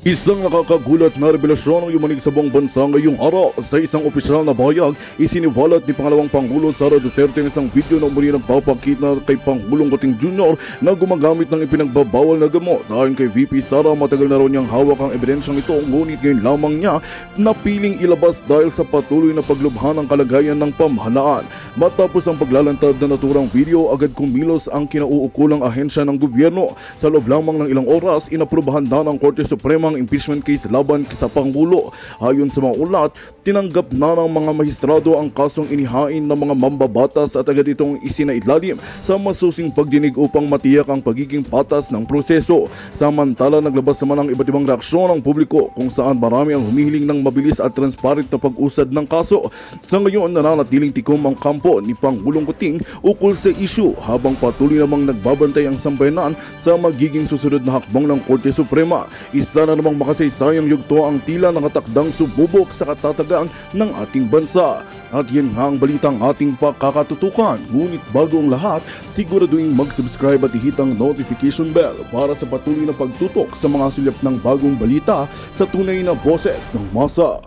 Isang nakakagulat na revelasyon ang yumanig sa buong bansa ngayong araw. Sa isang opisyal na bayag, isiniwalat ni Pangalawang Pangulo Sara Duterte ng isang video na muli nagpapakita kay Pangulong Kuting Jr. na gumagamit ng ipinagbabawal na gamot. Ayon kay VP Sara, matagal na raw niyang hawak ang ebidensyang ito, ngunit ngayon lamang niya napiling ilabas dahil sa patuloy na paglubhan ng kalagayan ng pamahalaan. Matapos ang paglalantad na naturang video, agad kumilos ang kinauukulang ahensya ng gobyerno. Sa loob lamang ng ilang oras, inaprubahan na ng Korte Suprema ang impeachment case laban sa Pangulo. Ayon sa mga ulat, tinanggap na ng mga mahistrado ang kasong inihain ng mga mambabatas at agad itong isinailalim sa masusing pagdinig upang matiyak ang pagiging patas ng proseso. Samantala, naglabas naman ang iba't ibang reaksyon ng publiko kung saan marami ang humihiling ng mabilis at transparent na pag-usad ng kaso. Sa ngayon, nananatiling tikom ang kampo ni Pangulong Kuting ukol sa issue habang patuloy namang nagbabantay ang sambayanan sa magiging susunod na hakbang ng Korte Suprema. Isa na namang makasaysayang yugto ang tila nakatakdang sububok sa katatagan ng ating bansa. At yan nga ang balitang ating pakakatutukan. Ngunit bago ang lahat, siguraduhin mag-subscribe at ihit ang notification bell para sa patuloy na pagtutok sa mga sulap ng bagong balita sa tunay na boses ng masa.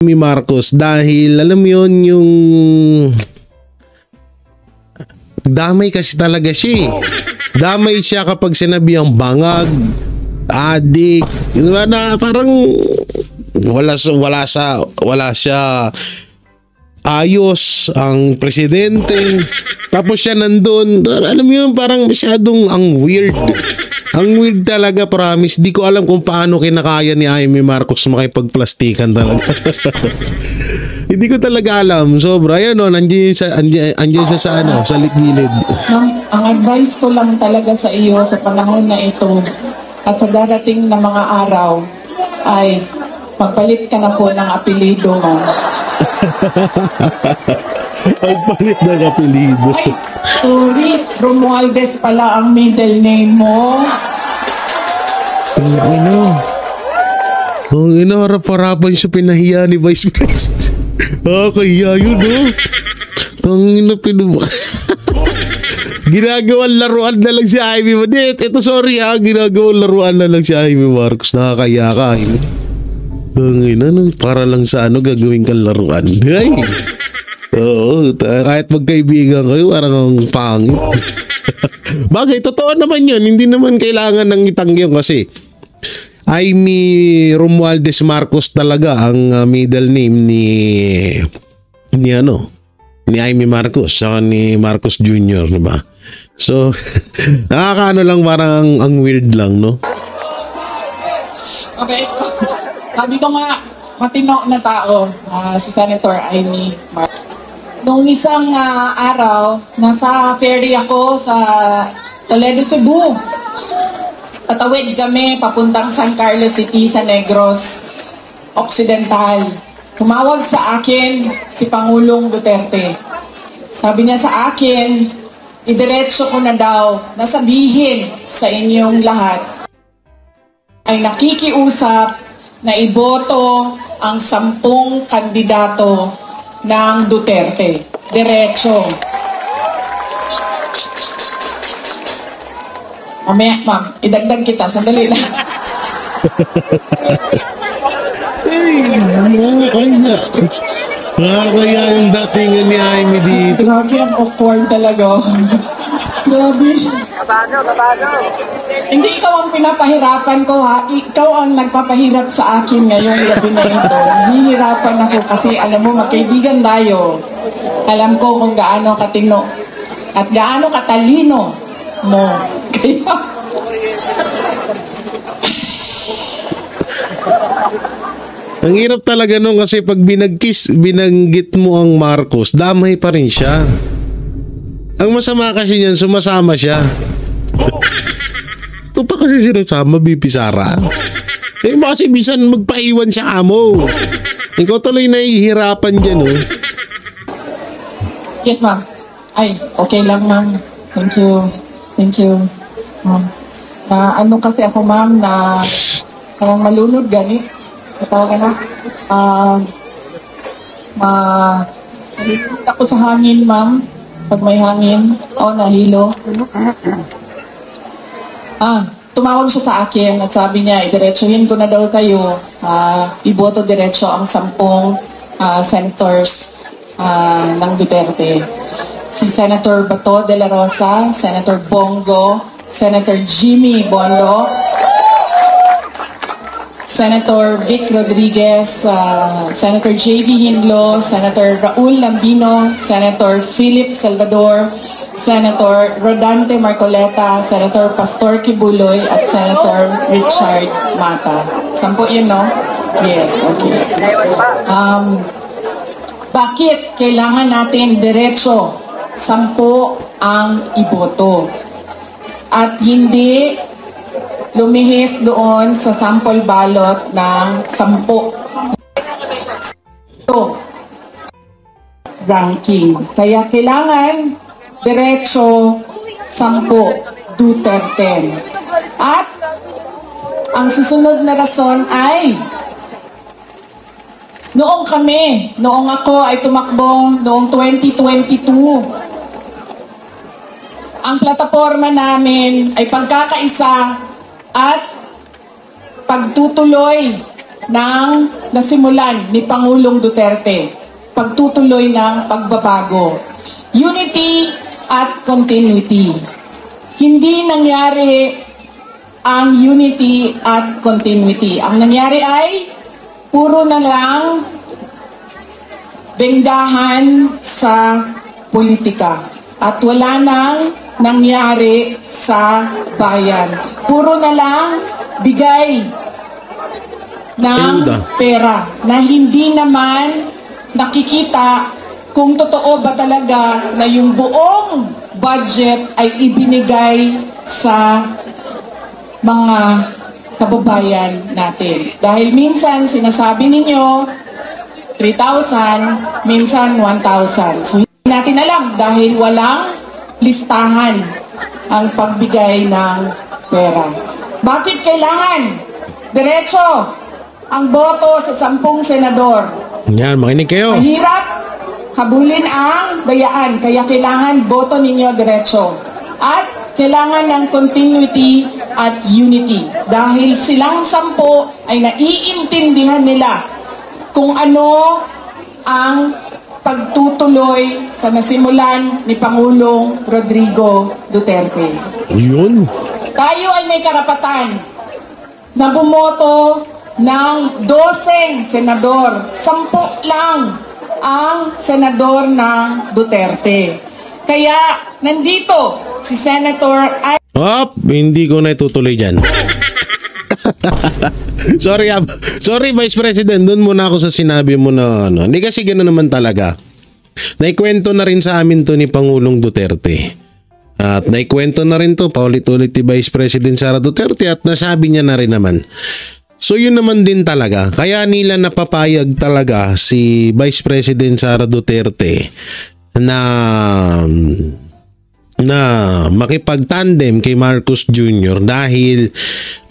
Marcos dahil alam mo yun, yung damay kasi talaga siya. Damay siya kapag sinabi ang bangag, adik, na parang wala siya ayos ang presidente. Tapos siya nandun, alam mo yun, parang masyadong ang weird. Ang weird talaga, promise. Di ko alam kung paano kinakaya ni Amy Marcos makipagplastikan talaga. Hindi ko talaga alam. Sobra. Ayan o, nandiyan siya sa gilid. Ang advice ko lang talaga sa iyo sa panahon na ito at sa darating na mga araw ay magpalit ka na po ng apelido mo. Magpalit ng apelido. Ay, sorry. Romualdez pala ang middle name mo. Ang ina, harap-harapan siya pinahiya ni Vice President. Kaya yun, no? Tangina, ginagawang laruan na lang si Amy. Ito, sorry ha. Ginagawang laruan na lang si Amy Marcos. Nakakaya ka, Amy. Tangina, para lang sa gagawin kang laruan. Ay! Oo, kahit magkaibigan kayo, parang ang pangit. Bagay, totoo naman yun. Hindi naman kailangan ng itanggi kasi Amy Romualdez Marcos talaga ang middle name ni Amy Marcos saka ni Marcos Jr., diba? So, nakakaano lang, parang ang weird lang, no? Okay. Sabi ko nga, matino na tao, si Senator Amy Marcos. Noong isang araw, nasa ferry ako sa Toledo, Cebu. Patawid kami papuntang San Carlos City sa Negros Occidental. Tumawag sa akin si Pangulong Duterte. Sabi niya sa akin, idiretso ko na daw na sabihin sa inyong lahat ay nakikiusap na iboto ang 10 kandidato ng Duterte. Diretso. Mamaya, ma'am, idagdag kita. Sandali lang. Kaya yung datingan ni Amy dito. Grabe, ang awkward talaga. Grabe. Kabado. Hindi ikaw ang pinapahirapan ko, ha? Ikaw ang nagpapahirap sa akin ngayong gabi na ito. Hihirapan ako kasi alam mo, magkaibigan tayo. Alam ko kung gaano katino at gaano katalino mo. Kaya... Ang hirap talaga nung kasi pag binanggit mo ang Marcos, damay pa rin siya. Ang masama kasi niyan, sumasama siya. Ito pa kasi sinasama, BP Sara. Eh kasi bisan magpaiwan siya amo. Ikaw tuloy nahihirapan dyan, oh. Yes, ma'am. Ay, okay lang, ma'am. Thank you. Thank you. Ma'am. Ano kasi ako, ma'am, na parang malunod gani. sa tawag na, nalilita ko sa hangin, ma'am. Pag may hangin, nahilo. Tumawag siya sa akin at sabi niya, idiretsuhin ko na daw kayo. Iboto diretso ang 10 senators ng Duterte. Si Senator Bato de la Rosa, Senator Bongo, Senator Jimmy Bondo, Senator Vic Rodriguez, Senator J.B. Hindlo, Senator Raul Lambino, Senator Philip Salvador, Senator Rodante Marcoleta, Senator Pastor Kibuloy, at Senator Richard Mata. 10 yun, no? Yes, okay. Bakit kailangan natin diretso 10 ang iboto? At hindi lumihis doon sa sample ballot ng 10 ranking. Kaya kailangan diretso 10 Duterte. At ang susunod na rason ay noong ako ay tumakbo noong 2022. Ang plataforma namin ay pagkakaisa at pagtutuloy ng nasimulan ni Pangulong Duterte. Pagtutuloy ng pagbabago. Unity at continuity. Hindi nangyari ang unity at continuity. Ang nangyari ay puro na lang benggahan sa politika. At wala nang nangyari sa bayan. Puro na lang bigay ng pera na hindi naman nakikita kung totoo ba talaga na yung buong budget ay ibinigay sa mga kababayan natin. Dahil minsan sinasabi ninyo 3,000, minsan 1,000. So hindi natin alam dahil walang listahan ang pagbigay ng pera. Bakit kailangan diretso ang boto sa 10 senador? Yan, makinig kayo. Mahirap habulin ang dayaan, kaya kailangan boto ninyo diretso. At kailangan ng continuity at unity. Dahil silang 10 ay naiintindihan nila kung ano ang pagtutuloy sa nasimulan ni Pangulong Rodrigo Duterte. Yun. Tayo ay may karapatan na bumoto ng 12 senador. 10 lang ang senador ng Duterte. Kaya nandito si Senator Hindi ko na itutuloy dyan. Sorry Vice President, doon muna ako sa sinabi mo na hindi kasi gano'n naman talaga. Naikwento na rin sa amin to ni Pangulong Duterte. At naikwento na rin to paulit-ulit ni Vice President Sara Duterte at nasabi niya na rin naman. So yun naman din talaga. Kaya nila napapayag talaga si Vice President Sara Duterte na makipagtandem kay Marcos Jr. dahil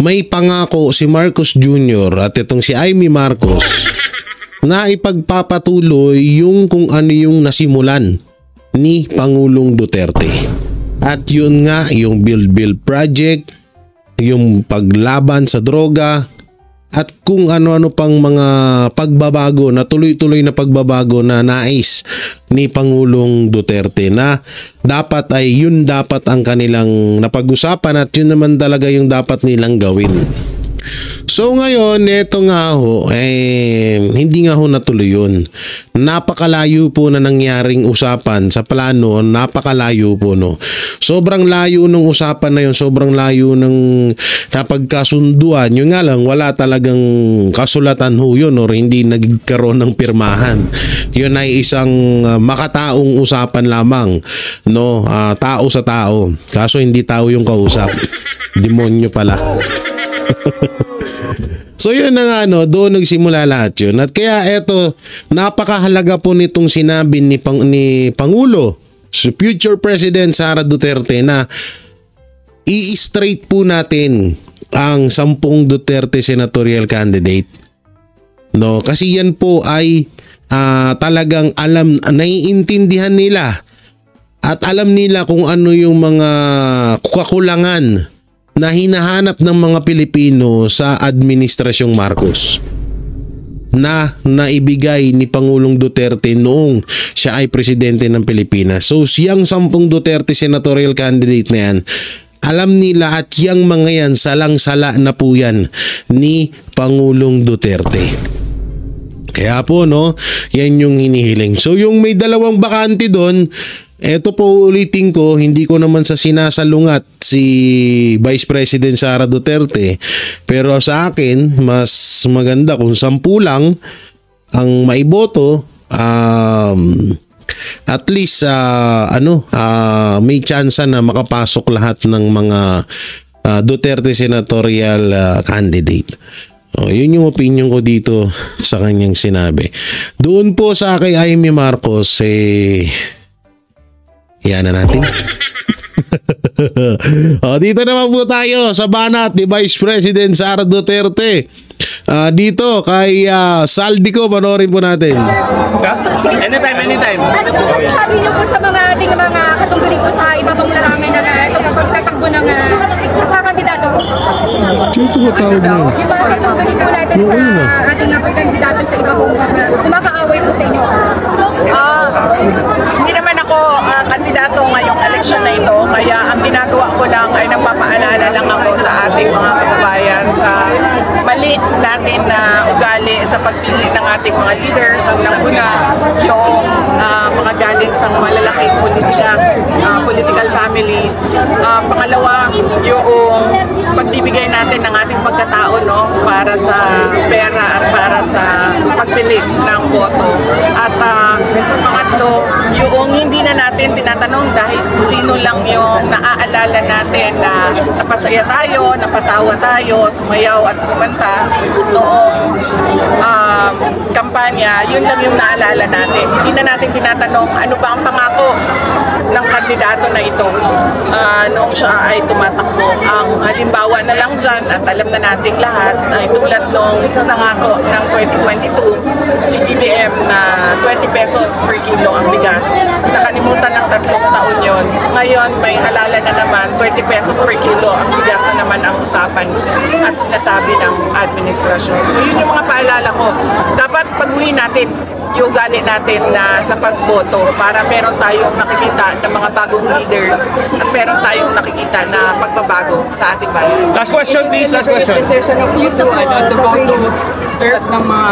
may pangako si Marcos Jr. at itong si Amy Marcos na ipagpapatuloy yung kung ano yung nasimulan ni Pangulong Duterte. At yun nga, yung Build Project, yung paglaban sa droga, at kung ano-ano pang mga pagbabago na tuloy-tuloy na pagbabago na nais ni Pangulong Duterte na dapat ay yun dapat ang kanilang napag-usapan at yun naman talaga yung dapat nilang gawin. So ngayon, eto nga ho, hindi nga ho natuloy yun. Napakalayo po na nangyaring usapan sa plano, napakalayo po no. Sobrang layo ng usapan na yun, sobrang layo ng napagkasunduan. Yun nga lang, wala talagang kasulatan ho yun or hindi nagkaroon ng pirmahan. Yun ay isang makataong usapan lamang, no, tao sa tao. Kaso hindi tao yung kausap. Demonyo pala. So yun na nga doon nagsimula lahat yun. At kaya eto, napakahalaga po nitong sinabi ni Pangulo, future President Sara Duterte na i-straight po natin ang 10 Duterte senatorial candidate. No, kasi yan po ay talagang naiintindihan nila at alam nila kung ano yung mga kakulangan na hinahanap ng mga Pilipino sa Administrasyong Marcos na naibigay ni Pangulong Duterte noong siya ay presidente ng Pilipinas. So siyang 10 Duterte senatorial candidate na yan, alam nila at yang mga yan salang-sala na po yan ni Pangulong Duterte. Kaya po no, yan yung hinihiling. So yung may 2 bakante doon, eto po ulitin ko, hindi ko naman sa sinasalungat si Vice President Sara Duterte. Pero sa akin, mas maganda kung 10 lang ang maiboto, at least may tsansa na makapasok lahat ng mga Duterte senatorial candidate. Yun yung opinion ko dito sa kanyang sinabi. Doon po sa kay Amy Marcos, yan na natin. Dito naman po tayo sa banat ni Vice President Sara Duterte. Dito kay Saldico, panoorin po natin. Anytime. Ano po masasabi niyo po sa mga ating mga katunggali po sa iba pang larangan na ito pagtatakbo ng kandidato po? Yung tawag mo. Yung mga katunggali po natin sa ating kandidato sa iba pong kumakaaway po sa inyo. Hindi naman ako kandidato ngayong eleksyon na ito, kaya ang ginagawa ko lang ay nagpapaalala lang ako sa ating mga kababayan sa mali natin na ugali sa pagpili ng ating mga leaders. Unang-una, yung mga galing sa malalaking political families. Pangalawa, yung pagbibigay natin ng ating pagkatao para sa pera at para sa pagpili ng boto. At pangatlo, yung hindi na natin tinatanong dahil kung sino lang yung naaalala natin na napasaya tayo, napatawa tayo, sumayaw at kumanta noong kampanya, yun lang yung naalala natin. Hindi na natin tinatanong ano ba ang pangako ng kandidato na ito noong siya ay tumatakbo. Ang halimbawa na lang dyan at alam na nating lahat ay tulad nung nangako ng 2022 si BBM na 20 pesos per kilo ang bigas. Nakalimutan ng 3 taon yun. Ngayon may halala na naman 20 pesos per kilo ang bigas na naman ang usapan at sinasabi ng administrasyon. So yun yung mga paalala ko. Dapat pag-uwi natin yung ugali natin na sa pagboto para meron tayong nakikita ng mga bagong leaders at meron tayong nakikita na pagbabago sa ating bayan. Last question please, last question. Decision of you to go to third ng mga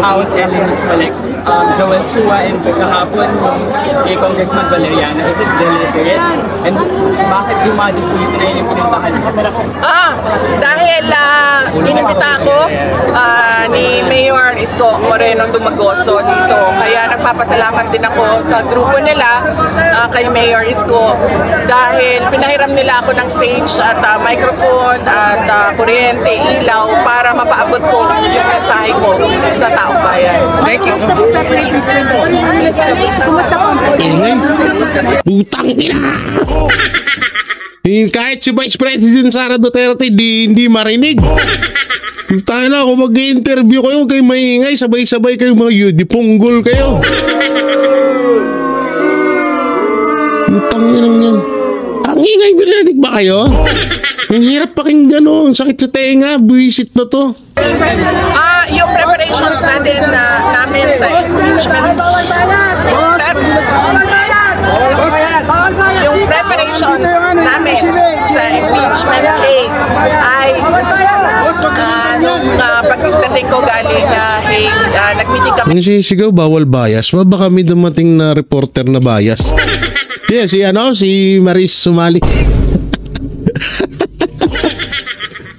house elements like Joel Chua and kahapon kay Congressman Valeriano. Is it deliberate? And bakit yung mga distrito na yun pinuntahan? Dahil inimbita ako ni Mayor Isko Moreno Dumagoso dito. Kaya nagpapasalamat din ako sa grupo nila kay Mayor Isko dahil pinahiram nila ako ng stage at microphone at kuryente, ilaw para mapaabot ko yung mensahe ko sa taong bayan. Thank you. Kumusta po preparations for the Kumusta po ang Putang ina! Kahit si Vice President Sara Duterte hindi marinig. Tayo na, kung mag-interview kayo kayo maingay, sabay-sabay kayo mga yudipunggol kayo. Putang ina yan. Ang ingay, binarinig ba kayo? Ang hirap pakinggan o, sakit sa tenga, buwisit na to. Yung preparations natin namin sa impeachment yung preparations namin sa impeachment case ay nung pagdating ko galing nag-meeting kami. Ang sisigaw, bawal bias. Baka may dumating na reporter na bias. Yeah, si Maris sumali.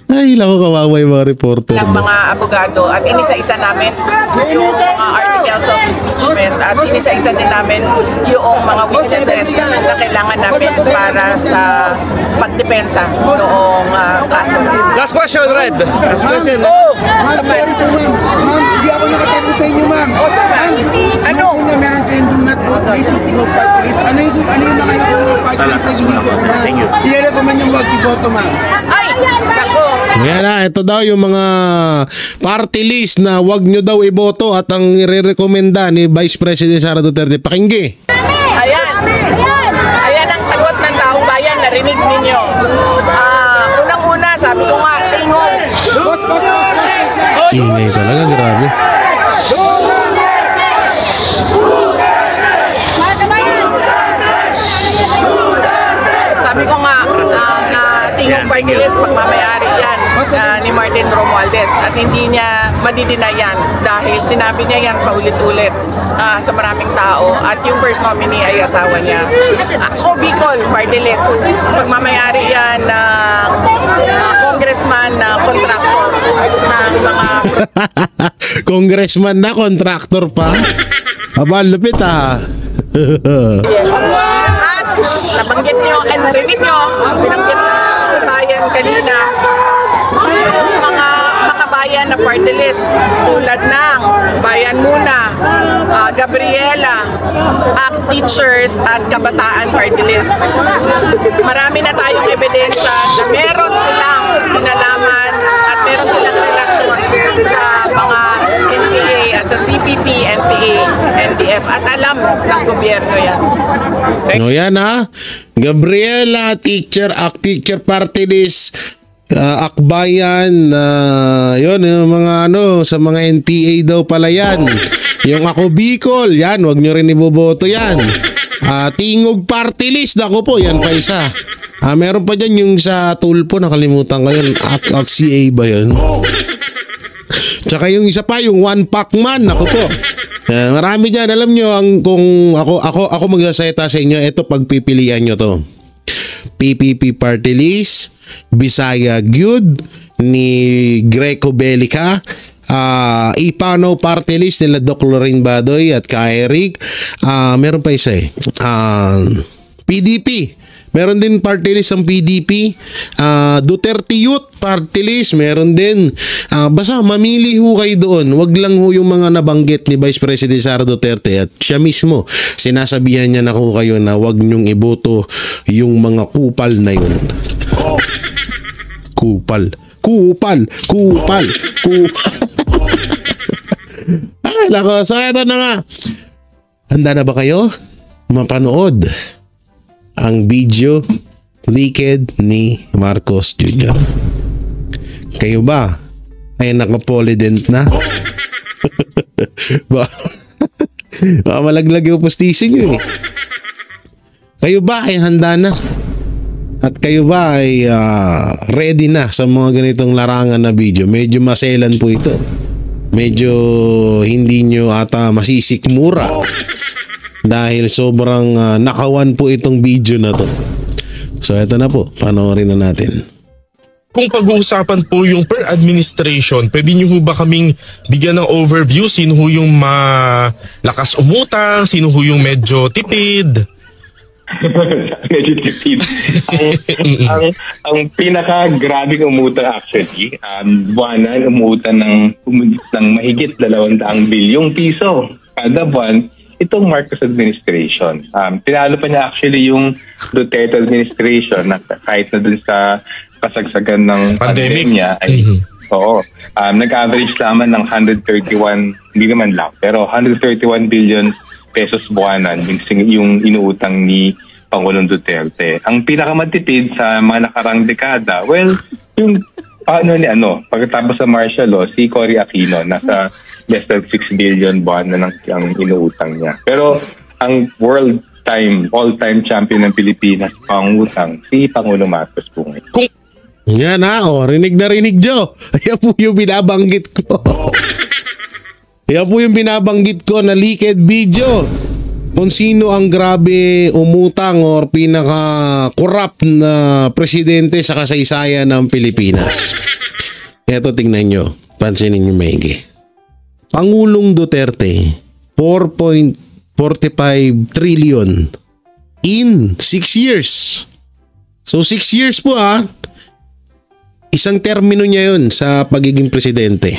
Ay, lako kawawa yung mga reporter. Ng mga abogado at inisa-isa namin yung mga articles of impeachment at inisa-isa din namin yung mga witnesses na kailangan namin para sa pagdepensa noong kaso. Last question, Red. Last question. Oh! Ma'am, sorry po ma'am. Ma'am, hindi ako nakatanong sa inyo ma'am. Ma'am, ano? Una, meron kayong do not vote list, yung go party list. Ano yung mga party list na hindi ko ma'am? I-recommend yung wag iboto ma'am. Ay, nako. Yan na, ito daw yung mga party list na wag nyo daw iboto at ang irerekomenda ni Vice President Sara Duterte. Pakinggi. Ayan. Ayan ang sagot ng taong bayan. Narinig ninyo. Unang-una, sabi ko nga, tingog. Ingay talaga, grabe. Sabi ko nga, tingog party list, pagmamayari yan ni Martin Romualdez. At hindi niya madidinayan dahil sinabi niya yan paulit-ulit sa maraming tao. At yung first nominee ay asawa niya. Ako, Bicol, party list. Pagmamayari yan ng congressman na contractor ng mga... Congressman na, contractor pa. Aba, lupit ah. At nabanggit niyo, narinig niyo, binanggit ng bayan kanina, yung mga makabayan na party list tulad ng Bayan Muna, Gabriela, ACT Teachers at Kabataan party list. Marami na tayong ebidensya na meron silang kinalaman at meron silang relasyon sa mga NPA at sa CPP, NPA, NDF at alam ng gobyerno yan. No, yan ha. Gabriela, teacher, ACT Teacher Party List, Akbayan, yun, yung mga sa mga NPA daw pala yan. Yung Ako Bicol, yan, wag nyo rin iboboto yan. Tingog Party List, ako po, yan pa isa. Meron pa dyan yung sa Tulpo, nakalimutan ko yun, ACA ba yun? Tsaka yung isa pa, yung One Pack Man, ako po. Marami dyan, alam nyo, kung ako magsasayta sa inyo, ito pagpipilian nyo to. PPP Party List, Bisaya Gyud ni Greco Belica, Ipano Party List nila Doc Lorraine Badoy at ka Eric. Meron pa isa PDP. Meron din party list ang PDP. Duterte Youth Party List, meron din. Basta mamili ho kayo doon. Wag lang ho yung mga nabanggit ni Vice President Sara Duterte at siya mismo. Sinasabihan niya na ho kayo na wag nyong iboto yung mga kupal na yun. Kupal. Ay, nako. So, ito na nga. Handa na ba kayo mapanood ang video leaked ni Marcos Jr.? Kayo ba ay nakapolident na? Baka malaglag yung postisyon nyo eh. Kayo ba ay handa na? At kayo ba ay ready na sa mga ganitong larangan na video? Medyo maselan po ito. Medyo hindi nyo ata masisikmura. Dahil sobrang nakawan po itong video na to. So ito na po, panoorin na natin. Kung pag-uusapan po yung per administration, pwede nyo ho ba kaming bigyan ng overview? Sino ho yung malakas umutang? Sino ho yung medyo tipid? Medyo tipid. ang pinaka-grabing umutang actually, buwanan umutang ng mahigit 200 bilyong piso kada buwan itong Marcos administration. Tinalo pa niya actually yung Duterte administration na kahit na dun sa kasagsagan ng pandemya ay nag-average naman ng 131, hindi naman lang, pero 131 billion pesos buwanan yung inuutang ni Pangulong Duterte. Ang pinakamatipid sa mga nakarang dekada, well, yung pagkatapos sa martial law, si Cory Aquino, nasa less than 6 billion buwan na ang inuutang niya. Pero ang all-time champion ng Pilipinas pangutang, si Pangulong Marcos po. Yan rinig na rinig nyo. Ayan po yung binabanggit ko. Ayan po yung binabanggit ko na leaked video. Kung sino ang grabe umutang or pinaka-corrupt na presidente sa kasaysayan ng Pilipinas. Ito, tingnan nyo. Pansinin nyo maigi. Pangulong Duterte, 4.45 trillion in 6 years. So 6 years po Isang termino niya yun sa pagiging presidente.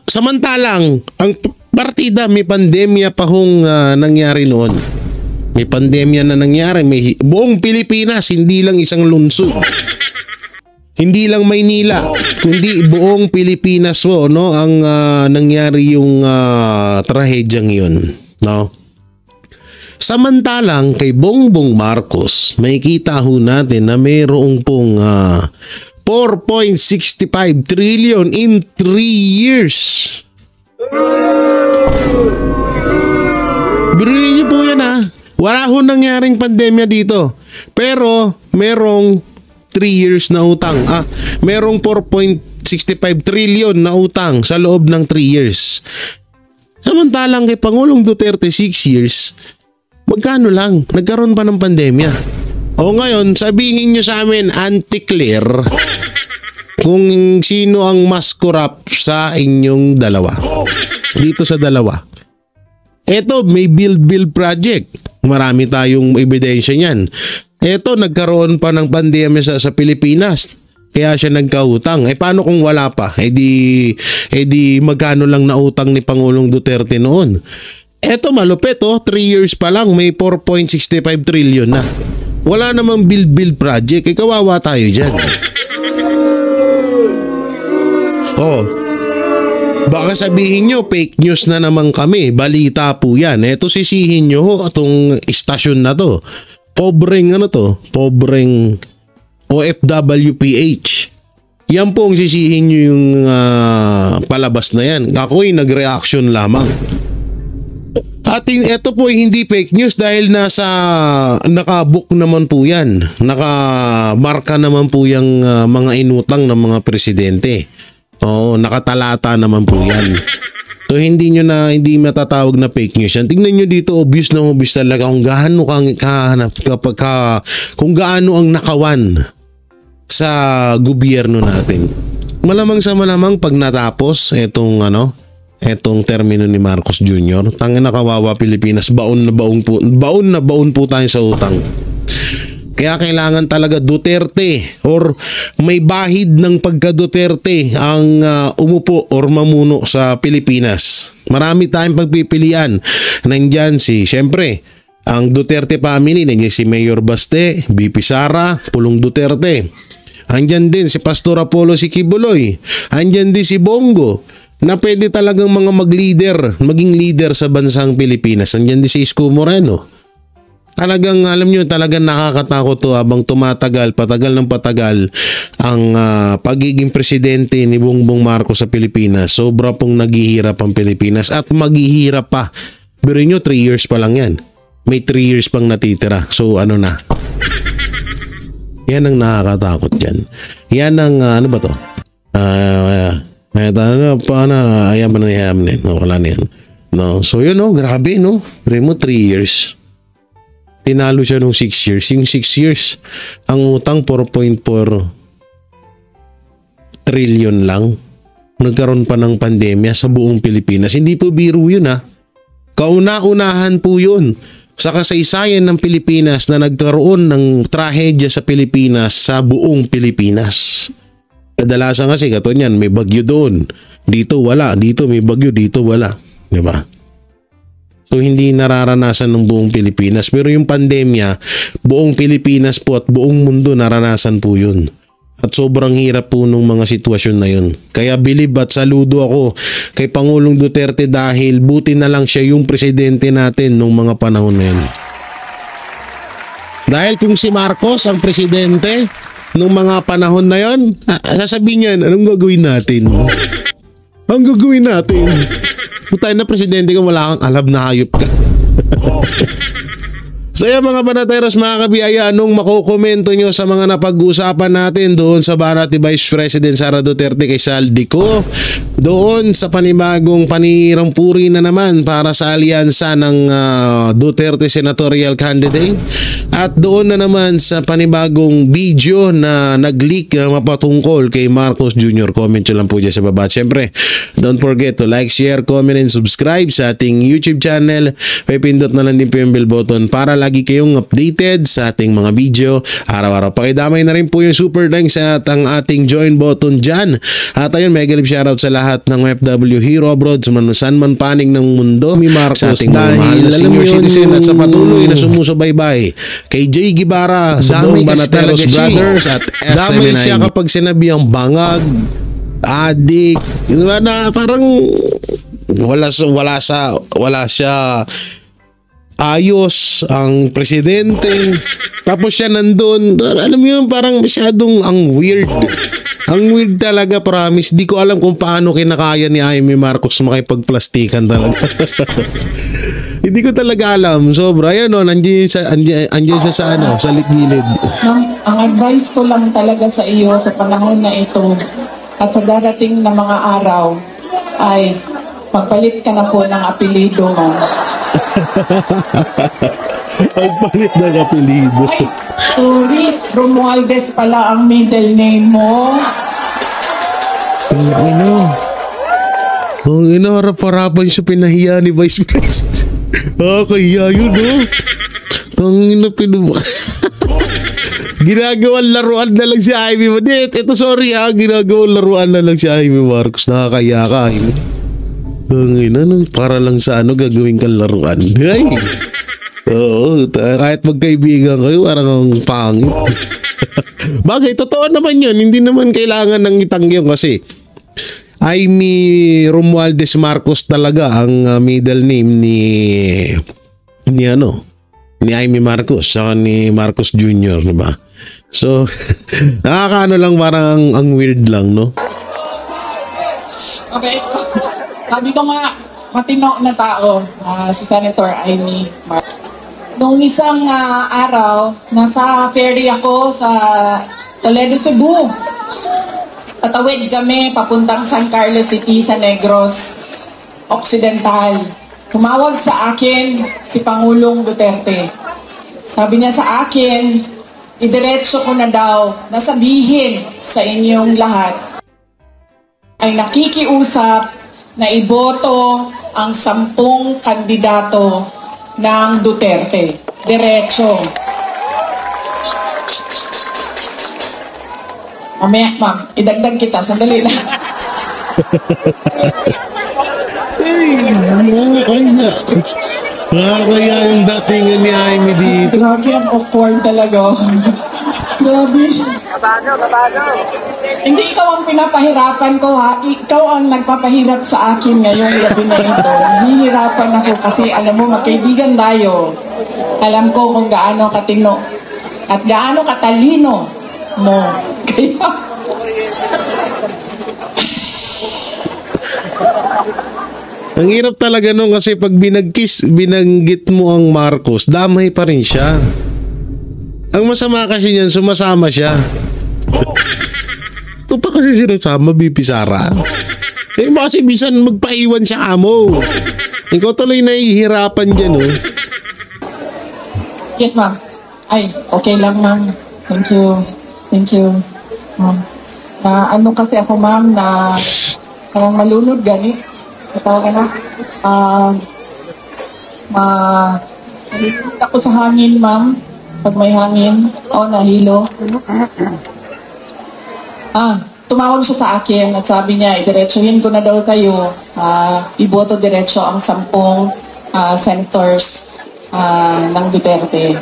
Samantalang, ang partida, may pandemya pa hong nangyari noon. May pandemya na nangyari. May buong Pilipinas, hindi lang isang lungsod. Hindi lang Maynila, kundi buong Pilipinas po, no, ang nangyari yung trahedyang yun, no? Samantalang kay Bongbong Marcos, makikita ho natin na mayroong pong 4.65 trillion in 3 years. Biruin niyo po yan ha. Wala ho nangyaring pandemya dito. Pero merong 3 years na utang. Merong 4.65 trillion na utang sa loob ng 3 years. Samantalang kay Pangulong Duterte 6 years, magkano lang? Nagkaroon pa ng pandemya. O ngayon, sabihin nyo sa amin, anti-clear, kung sino ang mas corrupt sa inyong dalawa. Dito sa dalawa. Eto, may build project. Marami tayong ebidensya niyan. Eto, nagkaroon pa ng pandemya sa Pilipinas. Kaya siya nagkautang. Paano kung wala pa? Di magkano lang nautang ni Pangulong Duterte noon? Eto, malupit 3 years pa lang, may 4.65 trillion na. Wala namang build project. Kawawa tayo dyan. Baka sabihin nyo, fake news na naman kami. Balita po yan. Eto, sisihin nyo itong istasyon na to. Pobreng OFWPH. Yan po ang sisihin nyo yung palabas na yan. Ako'y nag-reaction lamang. At ito po ay hindi fake news dahil nakabook naman po yan. Nakamarka naman po yung mga inutang ng mga presidente. Nakatalata naung po yan. So hindi matatawag na fake news yan. Tingnan nyo dito, obvious na obvious talaga kung gaano kung gaano ang nakawan sa gobyerno natin. Malamang sa malamang pag natapos etong termino ni Marcos Jr., tangina kawawa Pilipinas, baon na baon po tayo sa utang. Kaya kailangan talaga Duterte or may bahid ng pagka-Duterte ang umupo or mamuno sa Pilipinas. Marami tayong pagpipilian. Nandyan siyempre, ang Duterte family, nandiyan si Mayor Baste, BP Sara, Pulong Duterte. Andyan din si Pastor Apollo Sikibuloy. Andyan din si Bongo, na pwede talagang maging leader sa bansang Pilipinas. Andyan din si Isko Moreno. Talagang alam nyo, talagang nakakatakot to habang patagal ang pagiging presidente ni Bongbong Marcos sa Pilipinas. Sobra pong naghihirap ang Pilipinas at maghihirap pa. Pero nyo, 3 years pa lang yan. May 3 years pang natitira. So ano na? Yan ang nakakatakot dyan. Yan ang ano ba to? Ayaw ba na niyaman? Wala na yan. No? So yun grabe Remo 3 years. Tinalo siya nung 6 years. Yung 6 years, ang utang 4.4 trillion lang. Nagkaroon pa ng pandemya sa buong Pilipinas. Hindi po biro yun Kauna-unahan po yun sa kasaysayan ng Pilipinas na nagkaroon ng trahedya sa Pilipinas sa buong Pilipinas. Kadalasan kasi katunyan, may bagyo doon. Dito wala. Dito may bagyo. Dito wala. Diba? So hindi nararanasan ng buong Pilipinas. Pero yung pandemya, buong Pilipinas po at buong mundo naranasan po yun. At sobrang hirap po nung mga sitwasyon na yun. Kaya bilib at saludo ako kay Pangulong Duterte dahil buti na lang siya yung presidente natin nung mga panahon na yun. Dahil kung si Marcos ang presidente nung mga panahon na yun, sasabihin niya, anong gagawin natin? Ang gagawin natin? Tayo na presidente ka, wala kang alam na hayop ka. So yan mga Banateros, mga kabiyaya, anong makukomento nyo sa mga napag-uusapan natin doon sa Barat ni Vice President Sara Duterte kay Saldico, doon sa panibagong panirang puri na naman para sa alyansa ng Duterte Senatorial Candidate, at doon na naman sa panibagong video na nag-leak na mapatungkol kay Marcos Jr. Comment nyo lang po dyan sa baba. Siyempre, don't forget to like, share, comment, and subscribe sa ating YouTube channel. Pipindot na lang din po yung bell button para lagi kayong updated sa ating mga video araw-araw. Pakidamay na rin po yung super thanks at ang ating join button dyan. At ayun, mega love shoutout sa lahat ng OFW hero abroad saan man paning ng mundo. Mi Marcos sa ating mga mahal na senior citizen at sa patuloy na sumusubaybay kay Jay Guevara sa buong Banateros Brothers at SM9. Damay siya kapag sinabi ang bangag, adik, na parang wala siya ayos ang presidente. Tapos siya nandun, alam mo yun, parang masyadong ang weird talaga, promise. Di ko alam kung paano kinakaya ni Amy Marcos makipagplastikan talaga. Hindi ko talaga alam. Sobra, yan o, andyan siya sa gilid. Ma'am, ang advice ko lang talaga sa iyo sa panahon na ito at sa darating na mga araw ay magpalit ka na po ng apelido, ma'am. Magpalit ng apelido. Ay, sorry, Romualdez pala ang middle name mo. Ang harap-harapan siya pinahiya ni Vice President. Kaya yun, no? Tangina, ginagawang laruan na lang si Amy Marcos. Ito, sorry ha, ginagawang laruan na lang si Amy Marcos. Nakakaya ka, Amy. Para lang sa gagawin kang laruan. Ay! Oo, kahit magkaibigan kayo, parang ang pangit. Bagay, totoo naman yun. Hindi naman kailangan ng itanggihan kasi Amy Romualdez Marcos talaga ang middle name ni Amy Marcos saka ni Marcos Jr., diba? So, nakakaano lang, parang ang weird lang, no? Okay, sabi ko nga, matino na tao, si Senator Amy Marcos. Nung isang araw, nasa ferry ako sa Toledo, Cebu. Patawid kami papuntang San Carlos City sa Negros Occidental. Tumawag sa akin si Pangulong Duterte. Sabi niya sa akin, idiretso ko na daw na sabihin sa inyong lahat ay nakikiusap na iboto ang 10 kandidato ng Duterte. Diretso. Mamaya, ma'am, idagdag kita. Sandali lang. Kaya yung datingan ni Amy dito. Grabe, ang awkward talaga. Grabe. Kabado. Hindi ikaw ang pinapahirapan ko, ha? Ikaw ang nagpapahirap sa akin ngayong gabi na ito. Hihirapan ako kasi alam mo, magkaibigan tayo. Alam ko kung gaano katino at gaano katalino mo. Kaya... Ang hirap talaga nung kasi pag binanggit mo ang Marcos, damay pa rin siya. Ang masama kasi niyan, sumasama siya. Ito pa kasi sinasama, BP Sara. Eh kasi bisan magpaiwan siya amo. Ikaw tuloy nahihirapan dyan, oh. Yes, ma'am. Ay, okay lang, ma'am. Thank you. Ma'am. Ano kasi ako, ma'am, na parang malunod gani. So, talaga na. Nalisita ako sa hangin, ma'am. Pag may hangin. Nahilo. Tumawag siya sa akin at sabi niya, idiretsuhin ko na daw tayo. Iboto diretso ang 10 senators ng Duterte.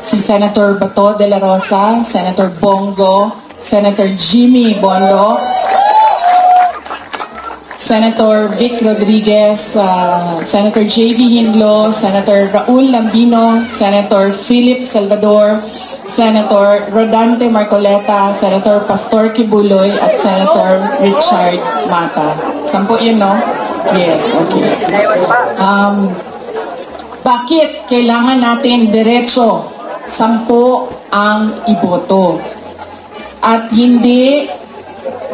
Si Senator Bato de la Rosa, Senator Bongo, Senator Jimmy Bondo, Senator Vic Rodriguez, Senator J.B. Hinlo, Senator Raul Lambino, Senator Philip Salvador, Senator Rodante Marcoleta, Senator Pastor Kibuloy, at Senator Richard Mata. 10 yun, no? Yes, okay. Bakit kailangan natin diretso 10 ang iboto? At hindi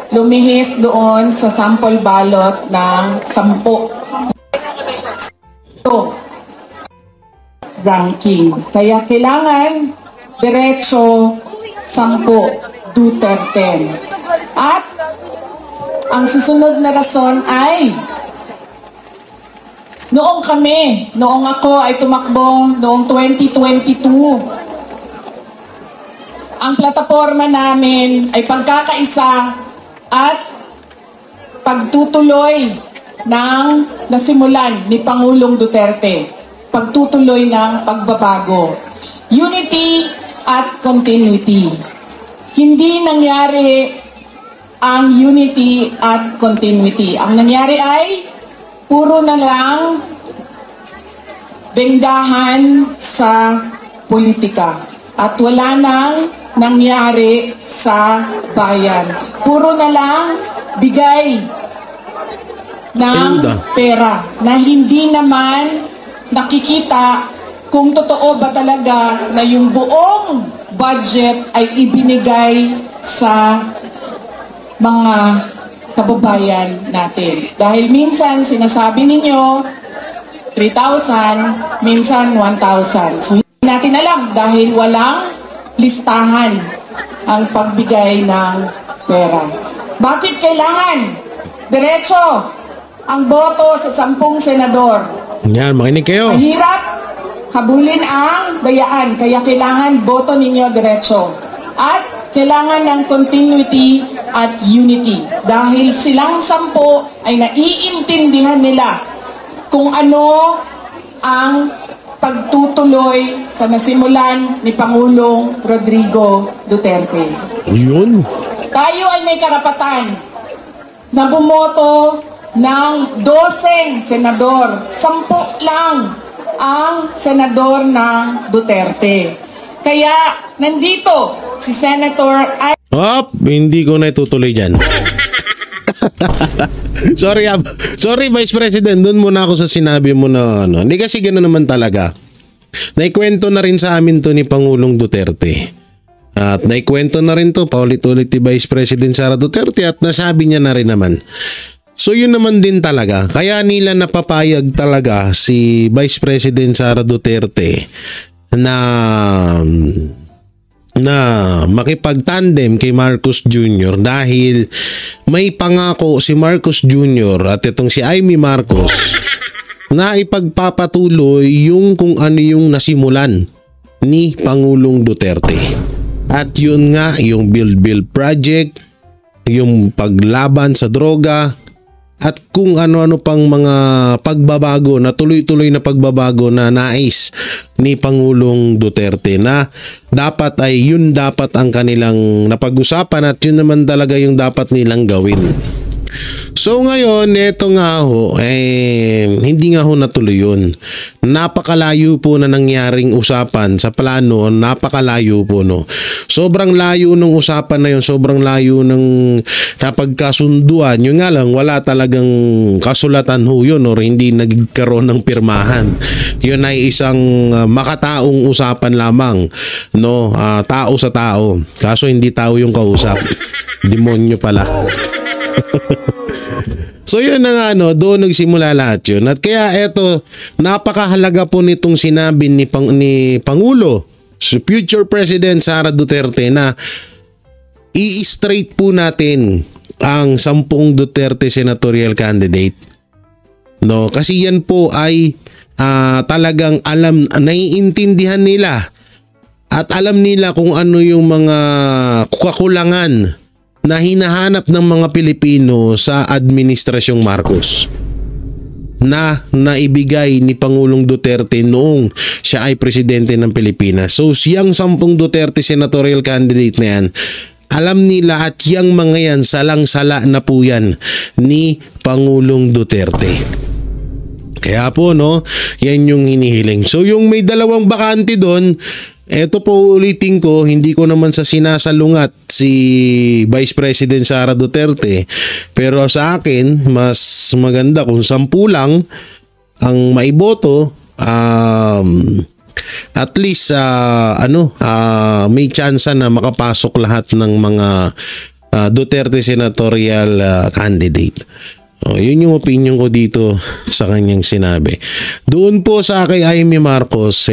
lumihis doon sa sample ballot ng 10 ranking. Kaya kailangan diretso 10 Duterte. At ang susunod na rason ay noong ako ay tumakbo noong 2022, ang plataforma namin ay pagkakaisa at pagtutuloy ng nasimulan ni Pangulong Duterte. Pagtutuloy ng pagbabago. Unity at continuity. Hindi nangyari ang unity at continuity. Ang nangyari ay puro na lang benggahan sa politika. At wala nang nangyari sa bayan. Puro na lang bigay ng pera na hindi naman nakikita kung totoo ba talaga na yung buong budget ay ibinigay sa mga kababayan natin. Dahil minsan sinasabi ninyo 3,000, minsan 1,000. So hindi natin alam dahil walang listahan ang pagbigay ng pera. Bakit kailangan diretso ang boto sa 10 senador? Yan, makinig kayo. Mahirap habulin ang dayaan, kaya kailangan boto ninyo diretso. At kailangan ng continuity at unity. Dahil silang 10 ay naiintindihan nila kung ano ang pagtutuloy sa nasimulan ni Pangulong Rodrigo Duterte. Yun. Tayo ay may karapatan na bumoto ng 12 senador. 10 lang ang senador ng Duterte. Kaya nandito si Senator Hindi ko na itutuloy dyan. Sorry Vice President, doon muna ako sa sinabi mo na ano. Hindi kasi gano'n naman talaga. Naikwento na rin sa amin to ni Pangulong Duterte. At naikwento na rin to paulit-ulit ni Vice President Sara Duterte at nasabi niya na rin naman. So yun naman din talaga. Kaya nila napapayag talaga si Vice President Sara Duterte na makipagtandem kay Marcos Jr. dahil may pangako si Marcos Jr. at itong si Amy Marcos na ipagpapatuloy yung kung ano yung nasimulan ni Pangulong Duterte. At yun nga, yung Build Project, yung paglaban sa droga, at kung ano-ano pang mga pagbabago na tuloy-tuloy na pagbabago na nais ni Pangulong Duterte na dapat ay yun dapat ang kanilang napag-usapan at yun naman talaga yung dapat nilang gawin. So ngayon, eto nga ho, hindi nga ho natuloy yun. Napakalayo po na nangyaring usapan sa plano, napakalayo po no. Sobrang layo ng usapan na yun, sobrang layo ng napagkasunduan. Yun nga lang, wala talagang kasulatan ho yun or hindi nagkaroon ng pirmahan. Yun ay isang makataong usapan lamang, no, tao sa tao. Kaso hindi tao yung kausap. Demonyo pala. So yun na nga, no, doon nagsimula lahat yun. At kaya eto, napakahalaga po nitong sinabi ni Pangulo, future President Sara Duterte na i-straight po natin ang 10 Duterte senatorial candidate. No, kasi yan po ay talagang alam, naiintindihan nila at alam nila kung ano yung mga kakulangan na hinahanap ng mga Pilipino sa Administrasyong Marcos na naibigay ni Pangulong Duterte noong siya ay presidente ng Pilipinas. So siyang 10 Duterte senatorial candidate na yan, alam nila at yang mga yan salang-sala na po yan ni Pangulong Duterte. Kaya po no, yan yung hinihiling. So yung may 2 bakante doon, eto po ulitin ko, hindi ko naman sa sinasalungat si Vice President Sara Duterte. Pero sa akin, mas maganda kung 10 lang ang maiboto, at least may chance na makapasok lahat ng mga Duterte senatorial candidate. Yun yung opinion ko dito sa kanyang sinabi. Doon po sa kay Amy Marcos,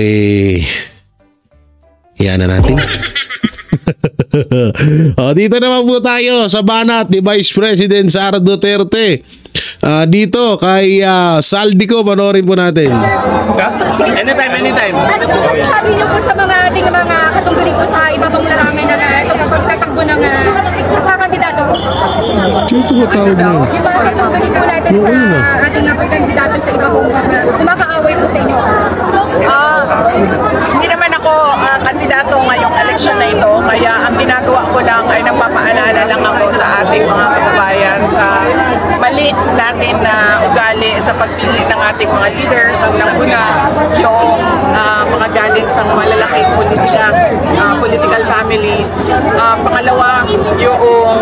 yan na natin. Dito naman po tayo sa banat ni Vice President Sara Duterte. Dito kay Saldico, panoorin po natin. Anytime. Ano po masasabi niyo po sa mga ating mga katunggali po sa iba pang larangan na ito pagtatakbo ng kandidato po? Ito ba tawag mo? Yung mga katunggali po natin sa ating pagkandidato sa iba pong kumakaaway po sa inyo. Hindi naman ako kandidato ngayong election na ito, kaya ang ginagawa ko lang ay nagpapaalala lang ako sa ating mga kababayan sa mali natin na ugali sa pagpili ng ating mga leaders. Unang-una, yung mga galing sa malalaking political families. Pangalawa, yung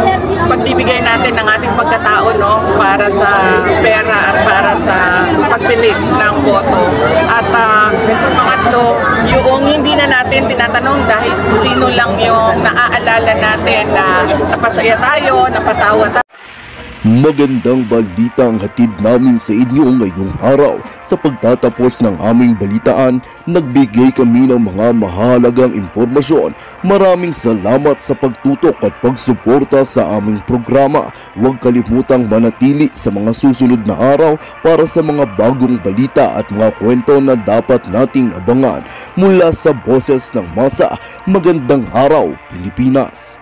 pagbibigay natin ng ating pagkatao para sa pera at para sa pagpili ng boto. At pangatlo, yung hindi na natin tinatanong dahil kung sino lang yung naaalala natin na napasaya tayo, napatawa tayo. Magandang balita ang hatid namin sa inyo ngayong araw. Sa pagtatapos ng aming balitaan, nagbigay kami ng mga mahalagang impormasyon. Maraming salamat sa pagtutok at pagsuporta sa aming programa. Huwag kalimutang manatili sa mga susunod na araw para sa mga bagong balita at mga kwento na dapat nating abangan. Mula sa Boses ng Masa, magandang araw Pilipinas!